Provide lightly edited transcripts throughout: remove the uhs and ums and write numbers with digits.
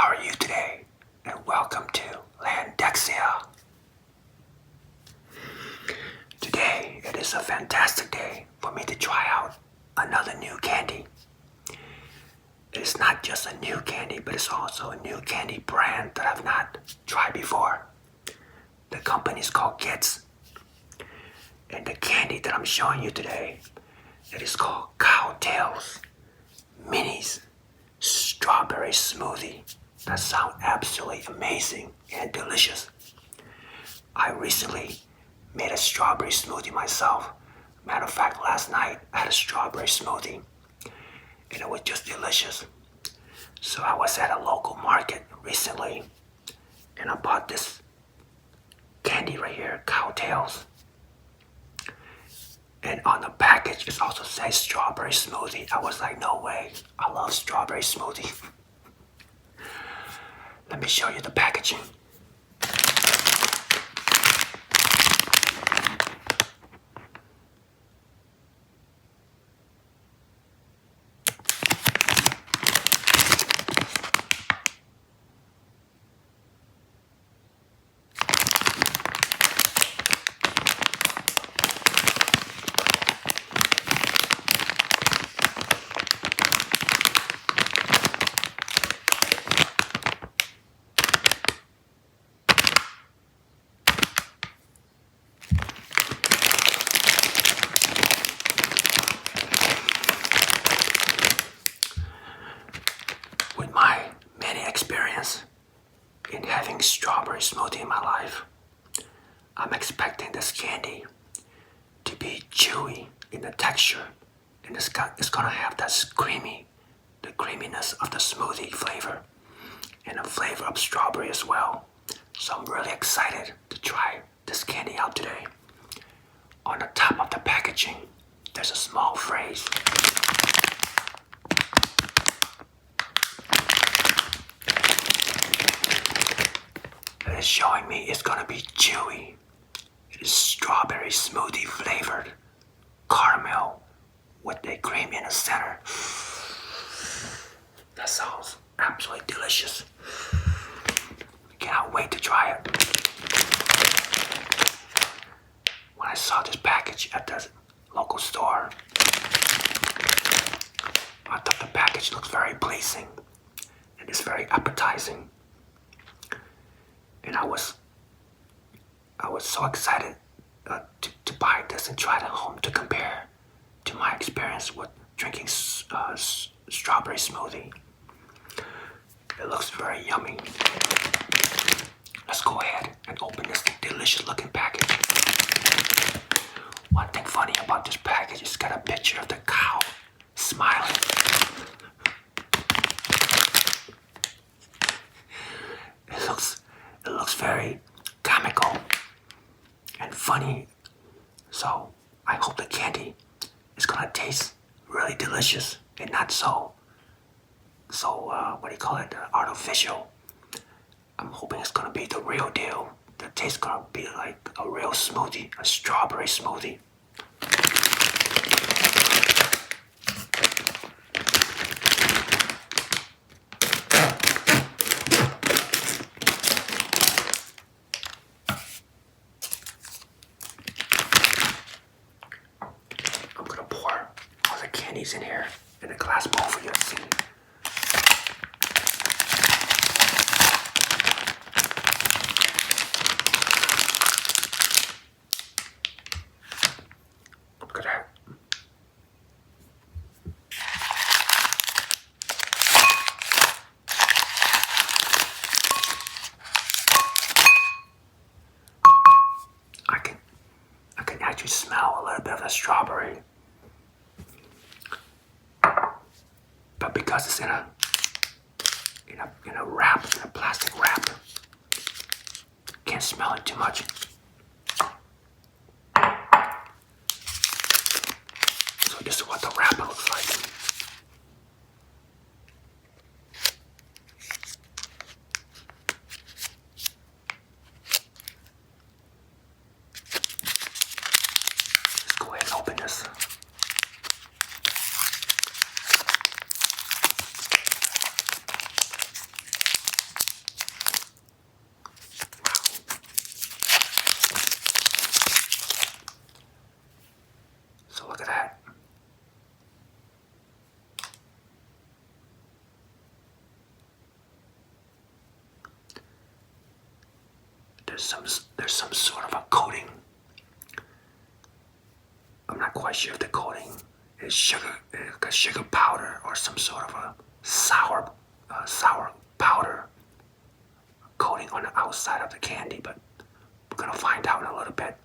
How are you today? And welcome to Landexia. Today, it is a fantastic day for me to try out another new candy. It is not just a new candy, but it's also a new candy brand that I've not tried before. The company is called GOETZ'S. And the candy that I'm showing you today, it is called Cowtails Minis Strawberry Smoothie. That sounds absolutely amazing and delicious. I recently made a strawberry smoothie myself. Matter of fact, last night I had a strawberry smoothie and it was just delicious. So I was at a local market recently and I bought this candy right here, Cowtails. And on the package it also says strawberry smoothie. I was like, no way, I love strawberry smoothie. Let me show you the packaging. With my many experience in having strawberry smoothie in my life, I'm expecting this candy to be chewy in the texture, and it's gonna have that the creaminess of the smoothie flavor, and the flavor of strawberry as well. So I'm really excited to try this candy out today. On the top of the packaging, there's a small phrase. It is showing me it's gonna be chewy. It is strawberry smoothie flavored caramel with a cream in the center. That sounds absolutely delicious. I cannot wait to try it. When I saw this package at the local store, I thought the package looks very pleasing and it's very appetizing. And I was so excited to buy this and try it at home to compare to my experience with drinking strawberry smoothie. It looks very yummy. Let's go ahead and open this delicious looking package. One thing funny about this package is it's got a picture of the cow smiling. It looks very comical and funny. So I hope the candy is gonna taste really delicious and not so artificial. I'm hoping it's gonna be the real deal. The taste gonna be like a real smoothie, a strawberry smoothie. I'm gonna pour all the candies in here in a glass bowl for you to see. I can actually smell a little bit of the strawberry. But because it's in a wrap, in a plastic wrap, can't smell it too much. So this is what the wrapper looks like. Let's go ahead and open this. there's some sort of a coating. I'm not quite sure if the coating is sugar powder or some sort of a sour powder coating on the outside of the candy, but we're gonna find out in a little bit.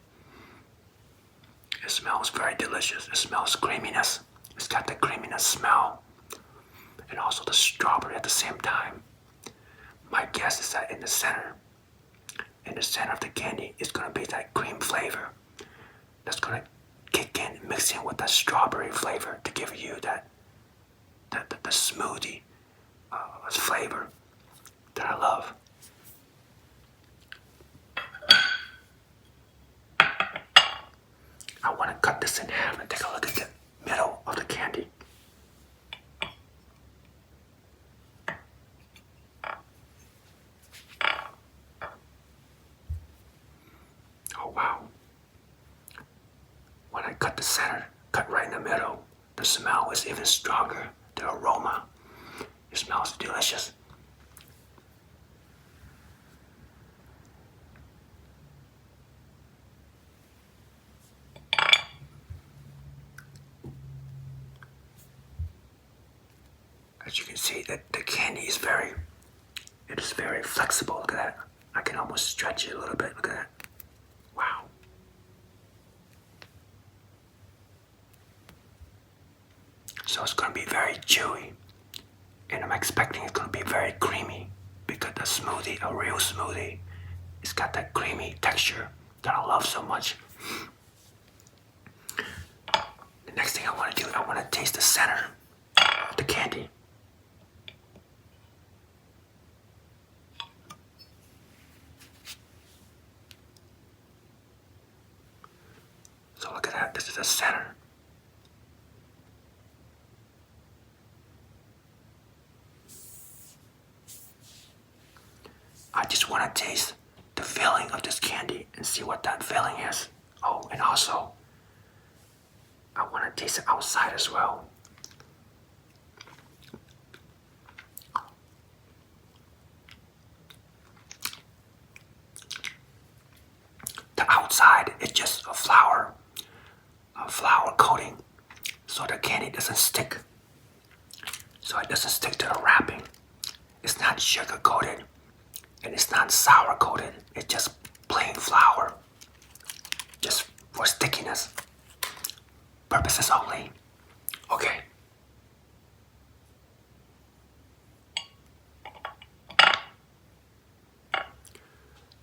It smells very delicious. It smells creaminess. It's got the creaminess smell and also the strawberry at the same time. My guess is that in the center of the candy is gonna be that cream flavor that's gonna kick in, mix in with that strawberry flavor to give you the smoothie flavor that I love. I want to cut this in half and take a look at the middle of the candy. Oh wow. When I cut the center, cut right in the middle, the smell is even stronger. The aroma, it smells delicious. As you can see, that the candy is very flexible. Look at that. I can almost stretch it a little bit. Look at that. Wow. So it's going to be very chewy. And I'm expecting it's going to be very creamy because the smoothie, a real smoothie, it's got that creamy texture that I love so much. The next thing I want to do, I want to taste the center of the candy. So look at that, this is the center. I just want to taste the filling of this candy and see what that filling is. Oh, and also, I want to taste it outside as well. The outside is just a flour coating, so the candy doesn't stick. So it doesn't stick to the wrapping. It's not sugar coated and it's not sour coated. It's just plain flour, just for stickiness purposes only. Okay.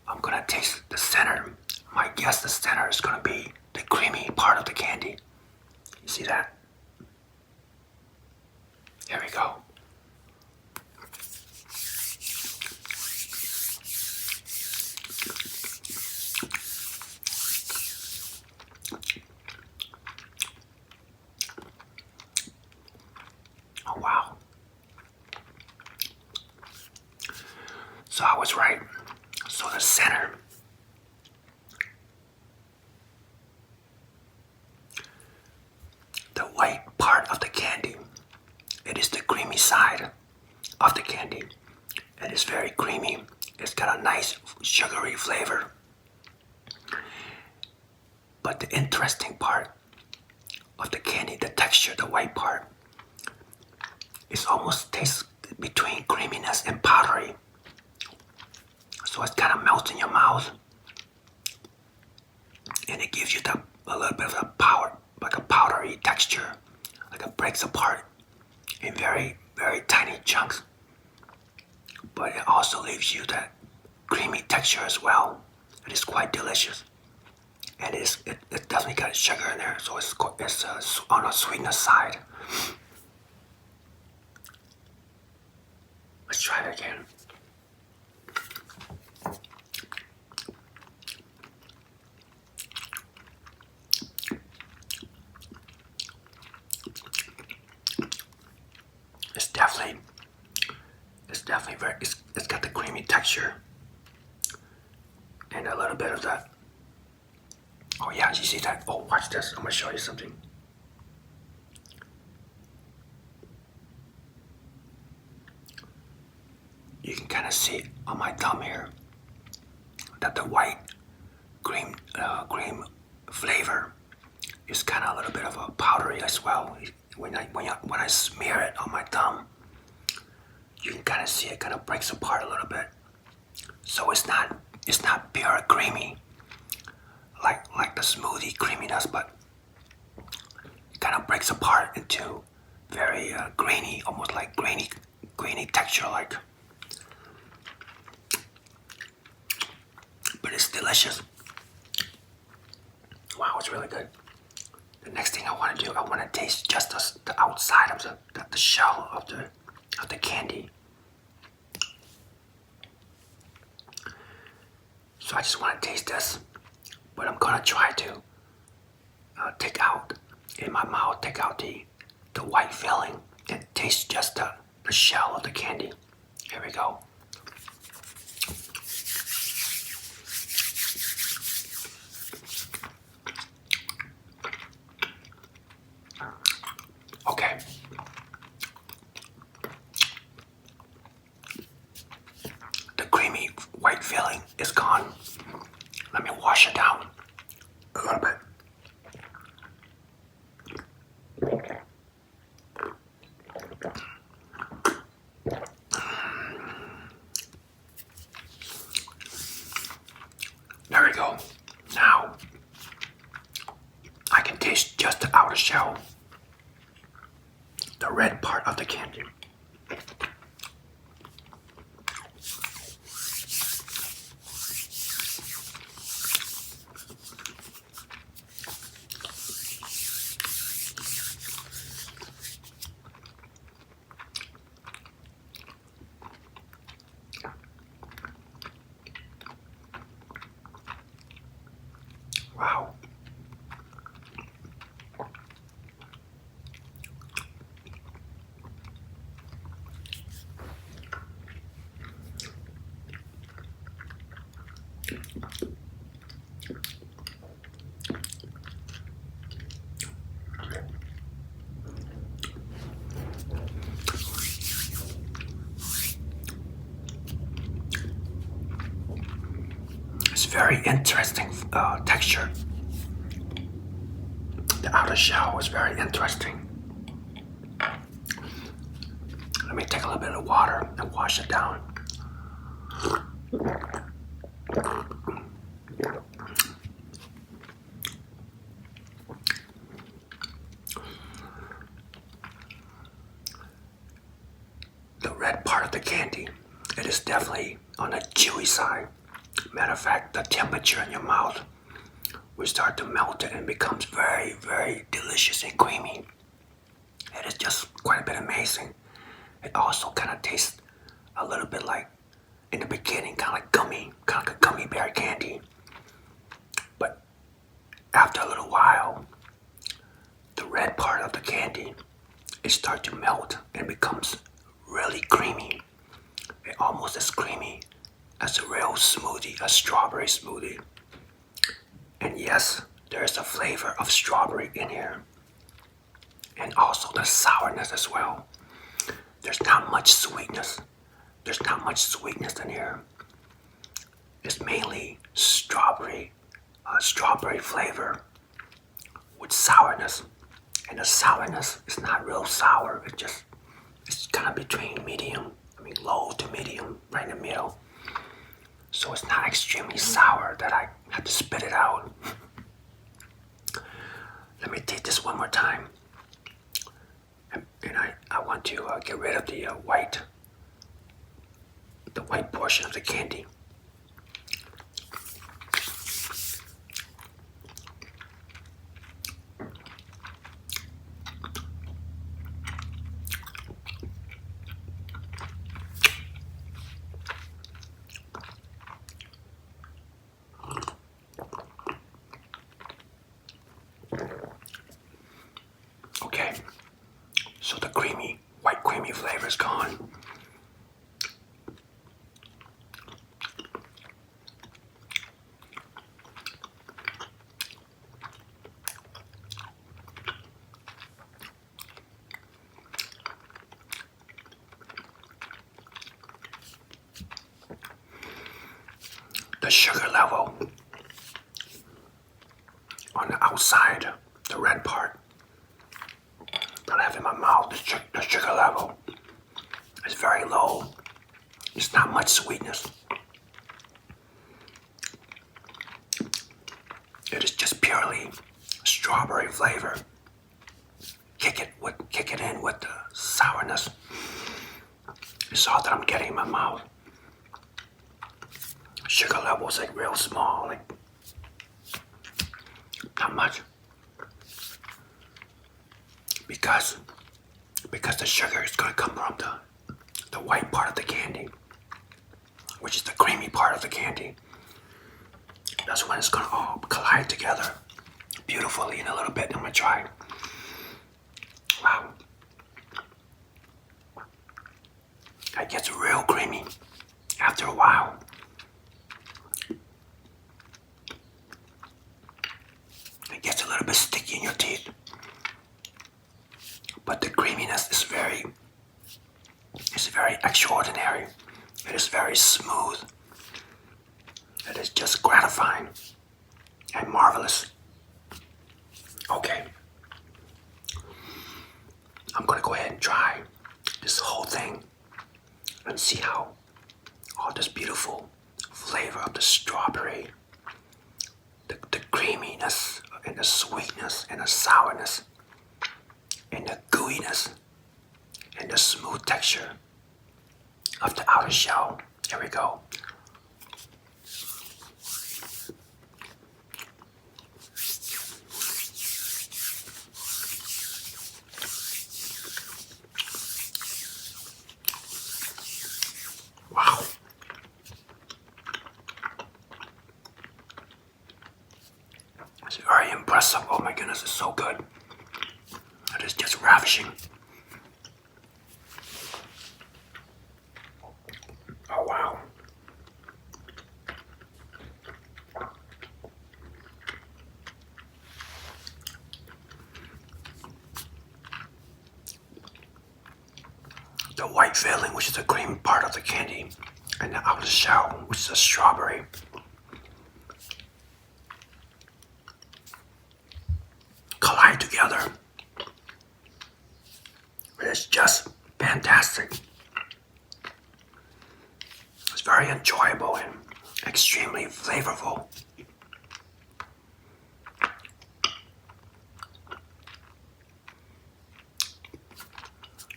I'm gonna taste the center. My guess the center is gonna be the creamy part of the candy. You see that? Here we go. Oh wow. So I was right. So the center, the white part of the candy, it is the creamy side of the candy. It is very creamy. It's got a nice sugary flavor. But the interesting part of the candy, the texture, the white part, it almost tastes between creaminess and powdery. So it kind of melts in your mouth, and it gives you a little bit of a power, like a powdery texture, like it breaks apart in very, very tiny chunks. But it also leaves you that creamy texture as well. It is quite delicious, and it definitely got sugar in there, so it's on a sweetness side. Let's try it again. It's got the creamy texture and a little bit of that. Oh yeah, you see that? Oh, watch this. I'm gonna show you something. You can kind of see on my thumb here that the white cream flavor is kind of a little bit of a powdery as well. When I smear it on my thumb, you can kind of see it kind of breaks apart a little bit. So it's not pure creamy like the smoothie creaminess, but it kind of breaks apart into very grainy, almost like grainy texture like. But it's delicious. Wow, it's really good. The next thing I want to do, I want to taste just the outside of the shell of the candy. So I just want to taste this, but I'm gonna try to take out in my mouth, take out the white filling and taste just the shell of the candy. Here we go. Okay. The creamy white filling is gone. Let me wash it down a little bit. There we go. Now, I can taste just the outer shell, the red part of the candy. Wow. It's very interesting texture. The outer shell is very interesting. Let me take a little bit of water and wash it down. The red part of the candy, it is definitely on the chewy side. Matter of fact, the temperature in your mouth will start to melt it and becomes very, very delicious and creamy. It is just quite a bit amazing. It also kind of tastes a little bit like, in the beginning, kind of like a gummy bear candy. But after a little while, the red part of the candy, it starts to melt and becomes really creamy. It almost as creamy as a real smoothie, a strawberry smoothie. And yes, there is a flavor of strawberry in here. And also the sourness as well. There's not much sweetness. There's not much sweetness in here. It's mainly strawberry flavor with sourness. And the sourness is not real sour. It's kind of between medium, low to medium, right in the middle. So it's not extremely sour that I have to spit it out. Let me take this one more time. And I want to get rid of the white portion of the candy. Okay, so the white creamy flavor is gone. The sugar level on the outside, the red part that I have in my mouth, the sugar level is very low. There's not much sweetness. It is just purely strawberry flavor. Kick it in with the sourness. It's all that I'm getting in my mouth. Sugar level is like real small, like not much. Because the sugar is gonna come from the white part of the candy, which is the creamy part of the candy. That's when it's gonna all collide together beautifully in a little bit. I'm gonna try. Wow. It gets real creamy after a while. It gets a little bit sticky in your teeth. But the creaminess is very extraordinary. It is very smooth. It is just gratifying and marvelous. Okay. I'm gonna go ahead and try this whole thing and see how all this beautiful flavor of the strawberry, the creaminess and the sweetness and the sourness and the gooiness and the smooth texture of the outer shell. Here we go. Wow. It's very impressive. Oh my goodness, it's so good. It is just ravishing. Oh wow. The white filling, which is the creamy part of the candy, and the outer shell, which is the strawberry. Collide together. It's just fantastic. It's very enjoyable and extremely flavorful.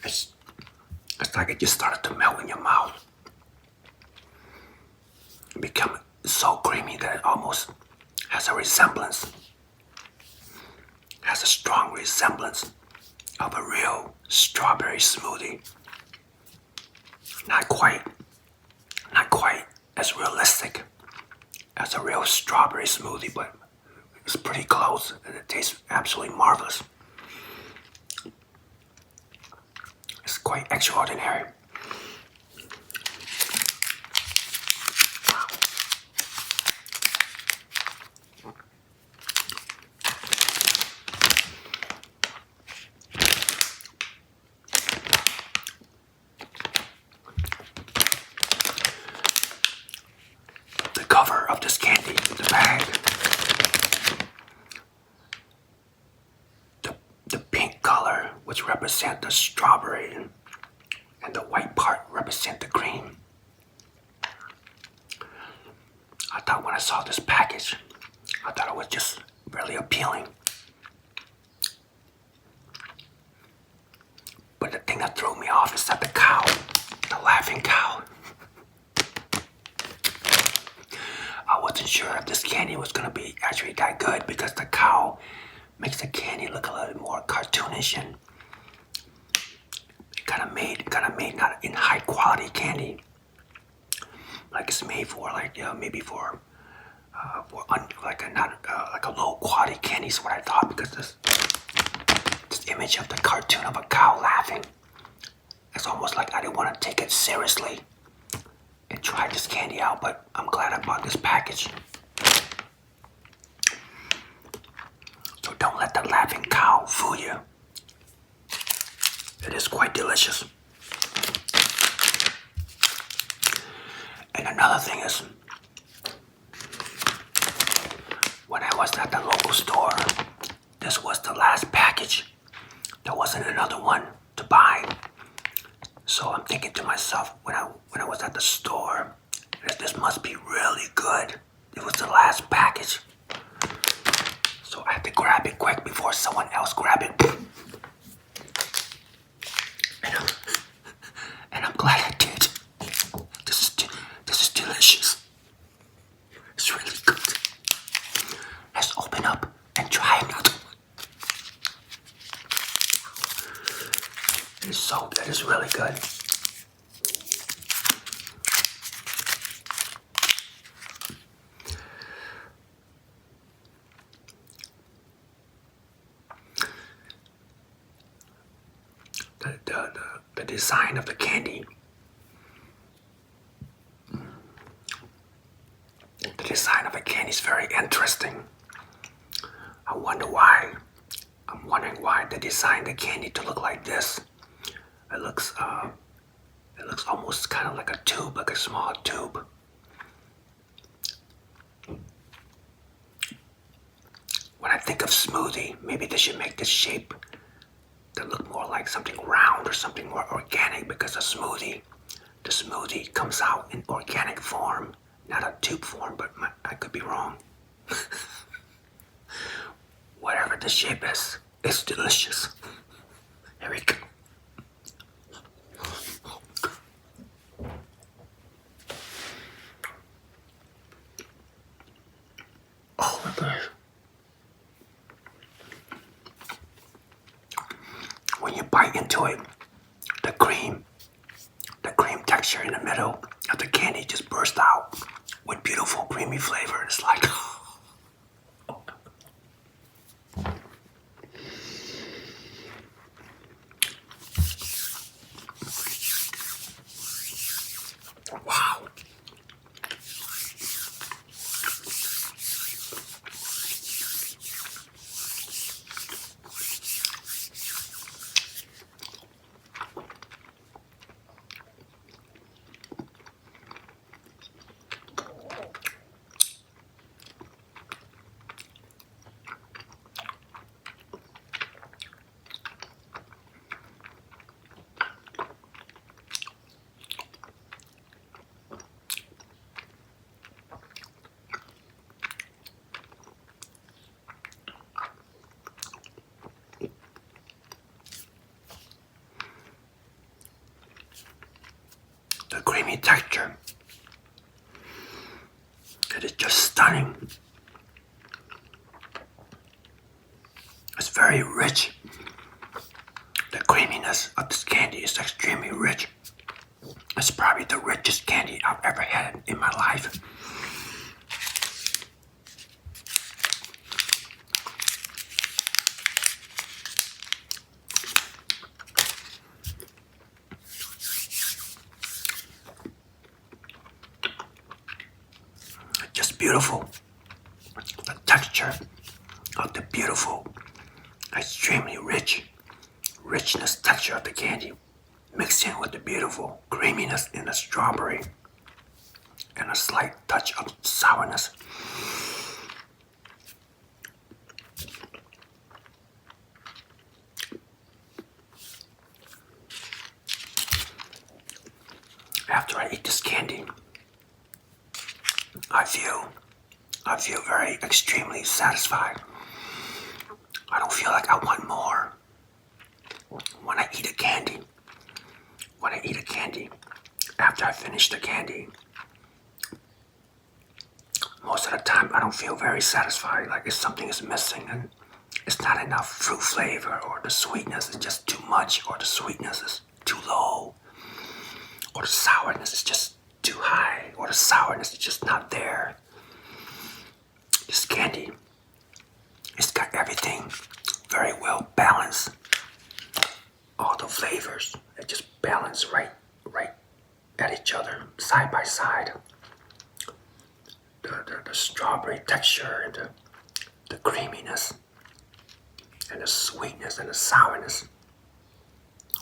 It's like it just started to melt in your mouth. It become so creamy that it almost has a resemblance, has a strong resemblance of a real strawberry smoothie. Not quite as realistic as a real strawberry smoothie, but it's pretty close and it tastes absolutely marvelous. It's quite extraordinary. The cover of this candy, the bag, the pink color, which represent the strawberry, and the white part represent the cream. I thought when I saw this package, I thought it was just really appealing. But the thing that threw me off is that the cow, the laughing cow. I wasn't sure if this candy was gonna be actually that good because the cow makes the candy look a little more cartoonish and kind of made not in high quality candy. Like it's made for maybe for like a low quality candy is what I thought, because this image of the cartoon of a cow laughing, it's almost like I didn't want to take it seriously and try this candy out, but I'm glad I bought this package. So don't let the laughing cow fool you. It is quite delicious. And another thing is, when I was at the local store, this was the last package. There wasn't another one to buy. So I'm thinking to myself, when I was at the store, this must be really good. It was the last package. So I had to grab it quick before someone else grabbed it. And I'm glad I did. This is delicious. It's really good. Let's open up and try another one. It's so good. It's really good. The design of the candy. The design of the candy is very interesting. I wonder why. I'm wondering why they designed the candy to look like this. It looks almost kind of like a tube, like a small tube. When I think of smoothie, maybe they should make this shape that look more like something round or something more organic, because the smoothie comes out in organic form, not a tube form, but I could be wrong. Whatever the shape is, it's delicious. Here we go. Oh my gosh. When you bite into it, the cream texture in the middle of the candy just bursts out with beautiful creamy flavor. It's like, wow. The creamy texture, it is just stunning. It's very rich. The creaminess of this candy is extremely rich. It's probably the richest candy I've ever had in my life. Just beautiful. The texture of the beautiful, extremely richness texture of the candy mixed in with the beautiful creaminess in the strawberry and a slight touch of sourness. After I eat this candy, I feel very extremely satisfied. I don't feel like I want more. When I eat a candy, after I finish the candy, most of the time I don't feel very satisfied, like if something is missing and it's not enough fruit flavor, or the sweetness is just too much, or the sweetness is too low, or the sourness is just too high, or the sourness is just not there. This candy, it's got everything very well balanced. All the flavors, they just balance right at each other, side by side. The strawberry texture and the creaminess and the sweetness and the sourness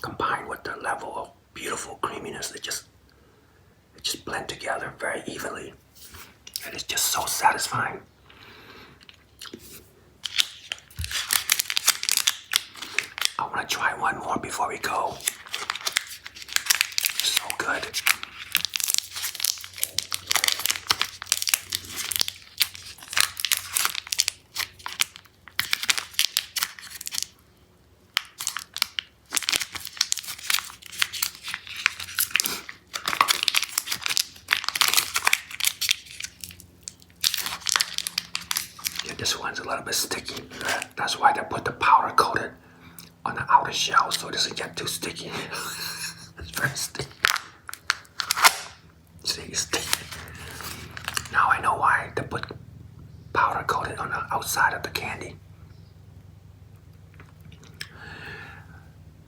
combined with the level of beautiful creaminess, it just blend together very evenly, and it's just so satisfying. to try one more before we go. So good. Yeah, this one's a little bit sticky. That's why they put the powder coated on the outer shell so it doesn't get too sticky. It's very sticky. See, it's sticky. Now I know why they put powder coated on the outside of the candy.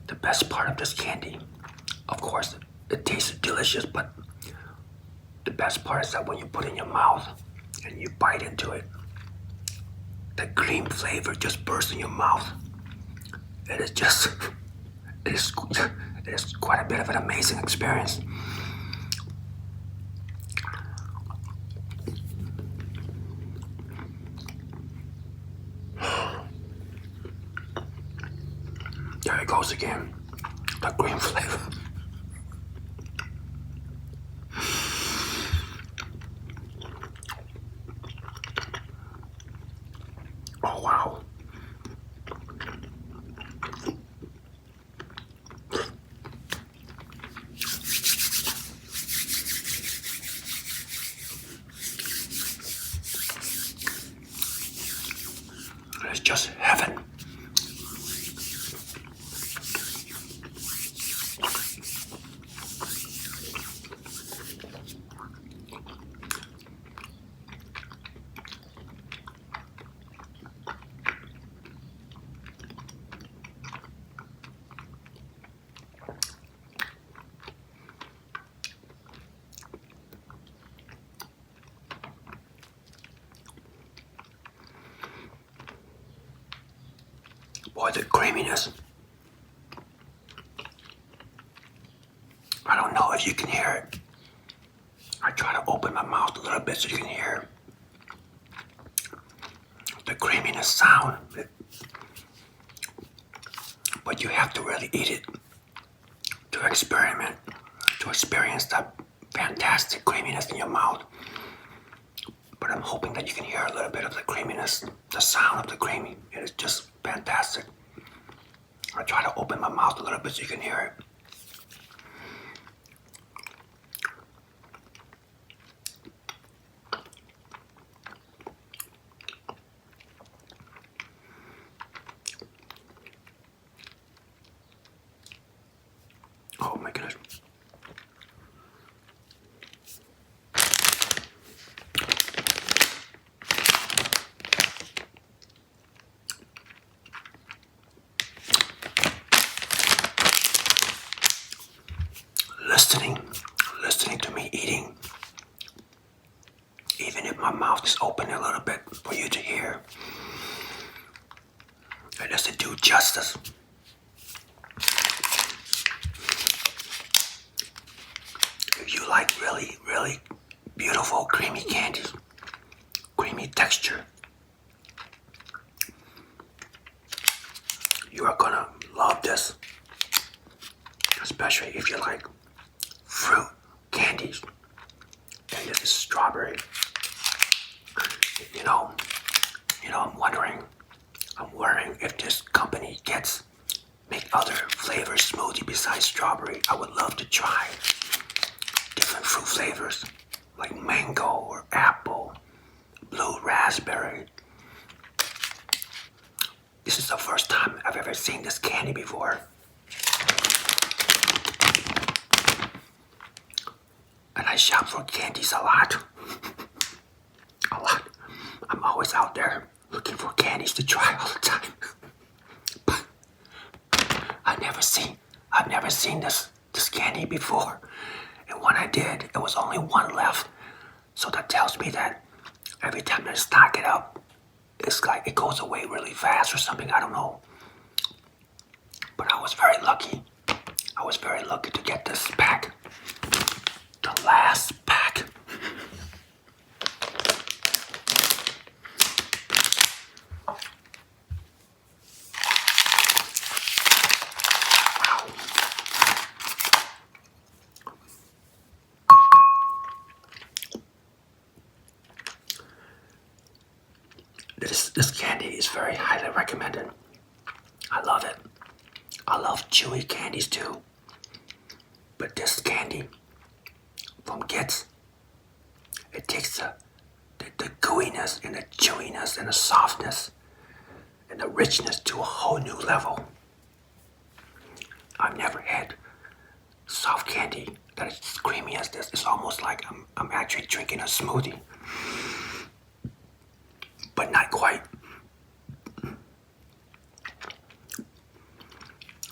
The best part of this candy, of course, it tastes delicious, but the best part is that when you put it in your mouth and you bite into it, the cream flavor just bursts in your mouth. It is quite a bit of an amazing experience. There it goes again, the cream flavor. Oh wow. It's just heaven. Boy, the creaminess. I don't know if you can hear it. I try to open my mouth a little bit so you can hear the creaminess sound. But you have to really eat it to experience that fantastic creaminess in your mouth. But I'm hoping that you can hear a little bit of the creaminess, the sound of the creamy. It is just fantastic. I try to open my mouth a little bit so you can hear it. Oh my goodness. Listening to me eating, even if my mouth is open a little bit for you to hear, it doesn't do justice. If you like really, really beautiful creamy candies, creamy texture, you are gonna love this, especially if you like fruit candies. And this is strawberry. You know, I'm wondering if this company make other flavors smoothie besides strawberry. I would love to try different fruit flavors like mango or apple, blue raspberry. This is the first time I've ever seen this candy before. And I shop for candies a lot. A lot. I'm always out there looking for candies to try all the time. But I've never seen this candy before. And when I did, it was only one left. So that tells me that every time they stock it up, it's like it goes away really fast or something. I don't know. But I was very lucky. I was very lucky to get this pack. The last pack. This candy is very highly recommended. I love it. I love chewy candies too. But this candy from GOETZ'S, it takes the gooiness and the chewiness and the softness and the richness to a whole new level. I've never had soft candy that is as creamy as this. It's almost like I'm actually drinking a smoothie, but not quite.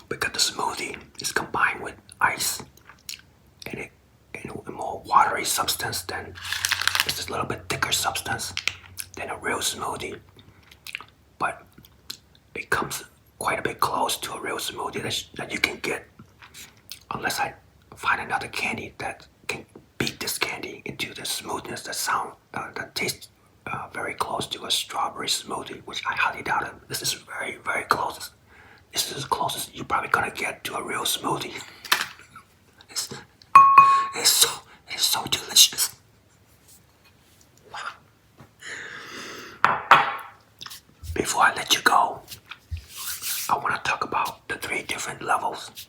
Because the smoothie is combined with ice and a more watery substance than it's just a little bit thicker substance than a real smoothie. But it comes quite a bit close to a real smoothie that you can get, unless I find another candy that can beat this candy into the smoothness that tastes very close to a strawberry smoothie, which I highly doubt it. This is very, very close. This is as close as you're probably gonna get to a real smoothie. It's so delicious. Wow. Before I let you go, I want to talk about the 3 different levels.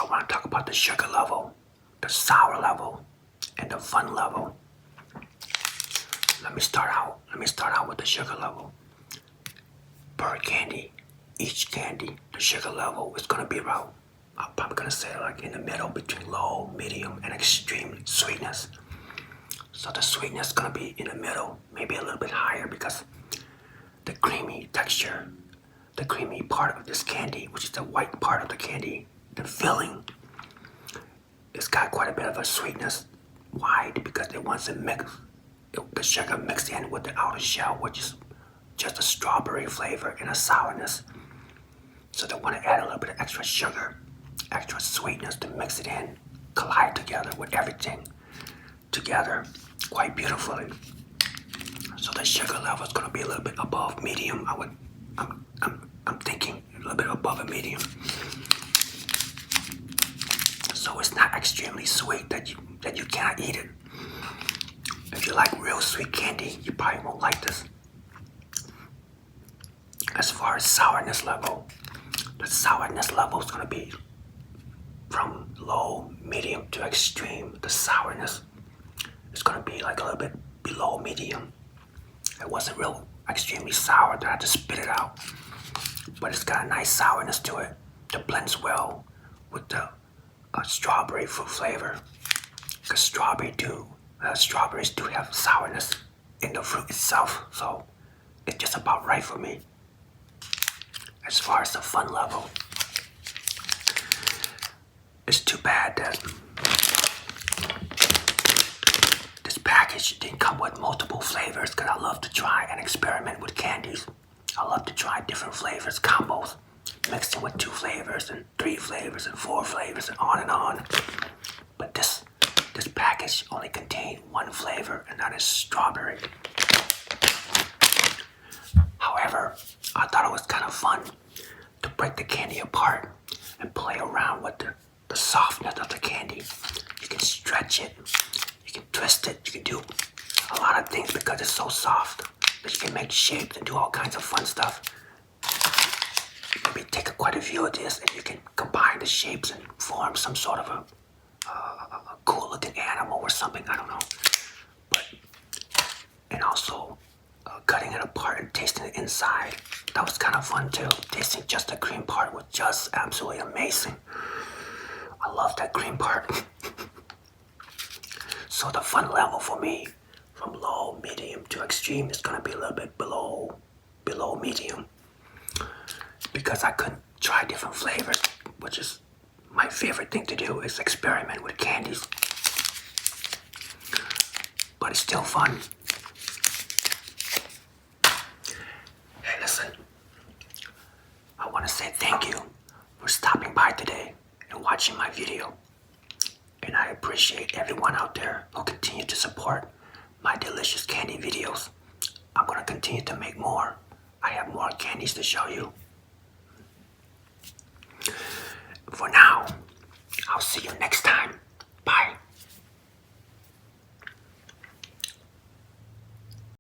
I want to talk about the sugar level, the sour level, and the fun level. Let me start out with the sugar level. Per candy, each candy, the sugar level is gonna be about, I'm probably gonna say like in the middle between low, medium, and extreme sweetness. So the sweetness is gonna be in the middle, maybe a little bit higher, because the creamy texture, the creamy part of this candy, which is the white part of the candy, the filling, it's got quite a bit of a sweetness. Why? Because they want to mix the sugar mixed in with the outer shell, which is just a strawberry flavor and a sourness. So they want to add a little bit of extra sugar, extra sweetness to mix it in, collide together with everything together quite beautifully. So the sugar level is going to be a little bit above medium. I'm thinking a little bit above a medium. So it's not extremely sweet that you cannot eat it. If you like real sweet candy, you probably won't like this. As far as sourness level, the sourness level is going to be from low, medium to extreme. The sourness is going to be like a little bit below medium. It wasn't real extremely sour that I had to spit it out, but it's got a nice sourness to it that blends well with the strawberry fruit flavor. Because strawberries do have sourness in the fruit itself, so it's just about right for me. As far as the fun level, it's too bad that this package didn't come with multiple flavors, because I love to try and experiment with candies. I love to try different flavors, combos, mixing with 2 flavors and 3 flavors and 4 flavors and on. But this package only contained 1 flavor, and that is strawberry. However, I thought it was kind of fun to break the candy apart and play around with the softness of the candy. You can stretch it, you can twist it, you can do a lot of things because it's so soft that you can make shapes and do all kinds of fun stuff. Maybe take quite a few of this and you can combine the shapes and form some sort of a cool looking animal or something, I don't know. And also cutting it apart and tasting the inside. That was kind of fun too. Tasting just the cream part was just absolutely amazing. I love that cream part. So the fun level for me, from low, medium to extreme, is gonna be a little bit below medium. Because I couldn't try different flavors, which is my favorite thing to do, is experiment with candies. But it's still fun. Hey, listen. I want to say thank you for stopping by today and watching my video. And I appreciate everyone out there who continue to support my delicious candy videos. I'm going to continue to make more. I have more candies to show you. For now, I'll see you next time. Bye.